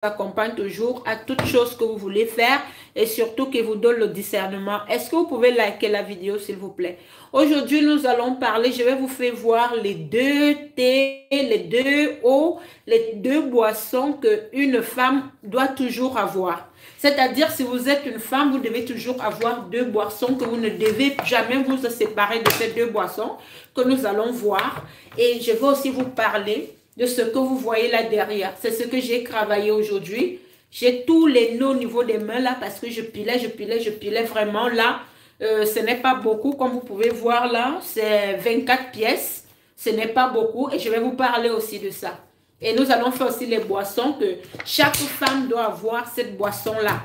accompagne toujours à toute chose que vous voulez faire et surtout qui vous donne le discernement. Est-ce que vous pouvez liker la vidéo s'il vous plaît? Aujourd'hui, nous allons parler, je vais vous faire voir les deux thés, les deux eaux, les deux boissons qu'une femme doit toujours avoir. C'est-à-dire, si vous êtes une femme, vous devez toujours avoir deux boissons, que vous ne devez jamais vous séparer de ces deux boissons que nous allons voir. Et je vais aussi vous parler de ce que vous voyez là derrière. C'est ce que j'ai travaillé aujourd'hui. J'ai tous les nœuds au niveau des mains là parce que je pilais vraiment là. Ce n'est pas beaucoup comme vous pouvez voir là. C'est 24 pièces. Ce n'est pas beaucoup et je vais vous parler aussi de ça. Et nous allons faire aussi les boissons que chaque femme doit avoir cette boisson là.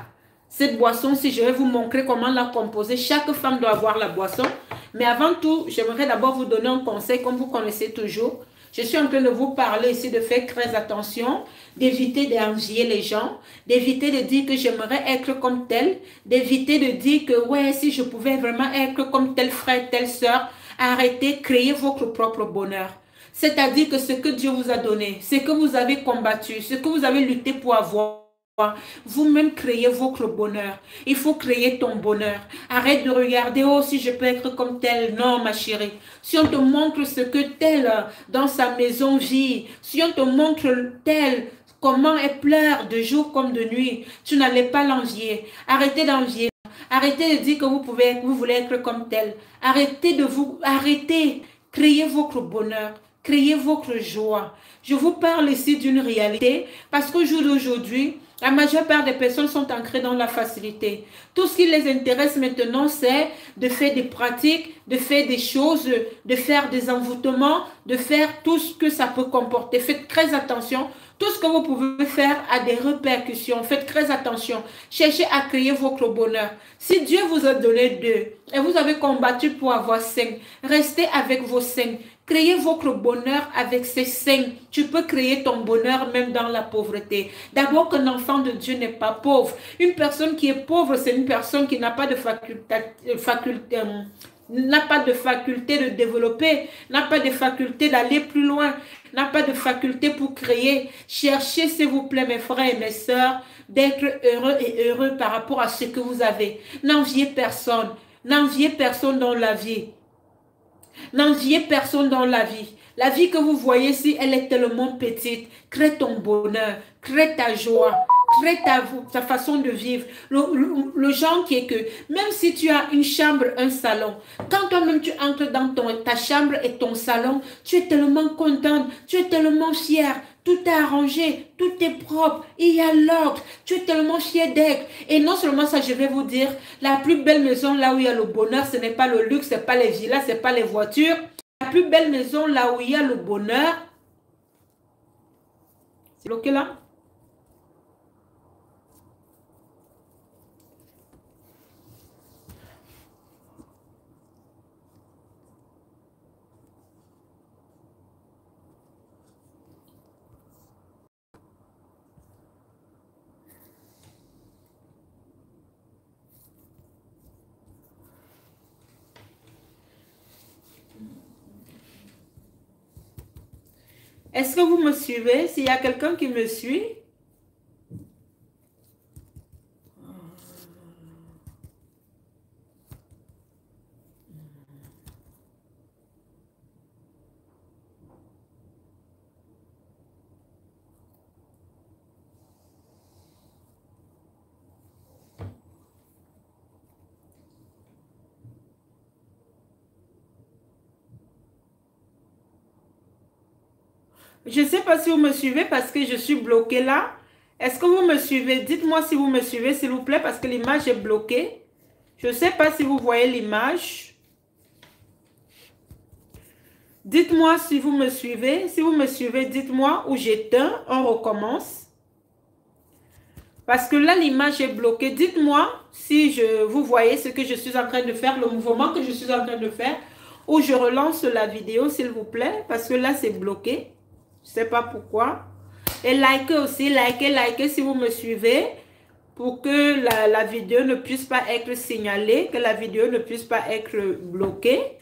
Cette boisson, si je vais vous montrer comment la composer, chaque femme doit avoir la boisson. Mais avant tout, j'aimerais d'abord vous donner un conseil comme vous connaissez toujours. Je suis en train de vous parler ici de faire très attention, d'éviter d'envier les gens, d'éviter de dire que j'aimerais être comme tel, d'éviter de dire que ouais, si je pouvais vraiment être comme tel frère, telle sœur, arrêtez, créez votre propre bonheur. C'est-à-dire que ce que Dieu vous a donné, ce que vous avez combattu, ce que vous avez lutté pour avoir, vous-même créez votre bonheur. Il faut créer ton bonheur. Arrête de regarder, oh si je peux être comme tel. Non ma chérie. Si on te montre ce que tel dans sa maison vit, si on te montre tel comment elle pleure de jour comme de nuit, tu n'allais pas l'envier. Arrêtez d'envier. Arrêtez de dire que vous voulez être comme tel. Arrêtez. Créez votre bonheur. Créez votre joie. Je vous parle ici d'une réalité parce qu'au jour d'aujourd'hui, la majeure part des personnes sont ancrées dans la facilité. Tout ce qui les intéresse maintenant, c'est de faire des pratiques, de faire des choses, de faire des envoûtements, de faire tout ce que ça peut comporter. Faites très attention. Tout ce que vous pouvez faire a des répercussions. Faites très attention. Cherchez à créer votre bonheur. Si Dieu vous a donné 2 et vous avez combattu pour avoir 5, restez avec vos 5. Créez votre bonheur avec ces 5. Tu peux créer ton bonheur même dans la pauvreté. D'abord qu'un enfant de Dieu n'est pas pauvre. Une personne qui est pauvre, c'est une personne qui n'a pas de faculté de développer, n'a pas de faculté d'aller plus loin, n'a pas de faculté pour créer. Cherchez, s'il vous plaît, mes frères et mes sœurs, d'être heureux et heureux par rapport à ce que vous avez. N'enviez personne. N'enviez personne dans la vie. N'enviez personne dans la vie. La vie que vous voyez ici, elle est tellement petite. Crée ton bonheur, crée ta joie, crée ta façon de vivre. Le genre qui est que, même si tu as une chambre, un salon, quand toi-même tu entres dans ta chambre et ton salon, tu es tellement contente, tu es tellement fière. Tout est arrangé, tout est propre, il y a l'ordre, tu es tellement fier d'être. Et non seulement ça, je vais vous dire, la plus belle maison là où il y a le bonheur, ce n'est pas le luxe, ce n'est pas les villas, ce n'est pas les voitures. La plus belle maison là où il y a le bonheur, c'est bloqué là. Est-ce que vous me suivez? S'il y a quelqu'un qui me suit, je ne sais pas si vous me suivez parce que je suis bloquée là. Est-ce que vous me suivez? Dites-moi si vous me suivez, s'il vous plaît, parce que l'image est bloquée. Je ne sais pas si vous voyez l'image. Dites-moi si vous me suivez. Si vous me suivez, dites-moi où j'éteins. On recommence. Parce que là, l'image est bloquée. Dites-moi si vous voyez ce que je suis en train de faire, le mouvement que je suis en train de faire. Ou je relance la vidéo, s'il vous plaît. Parce que là, c'est bloqué. Je ne sais pas pourquoi. Et likez aussi, likez si vous me suivez. Pour que la vidéo ne puisse pas être signalée. Que la vidéo ne puisse pas être bloquée.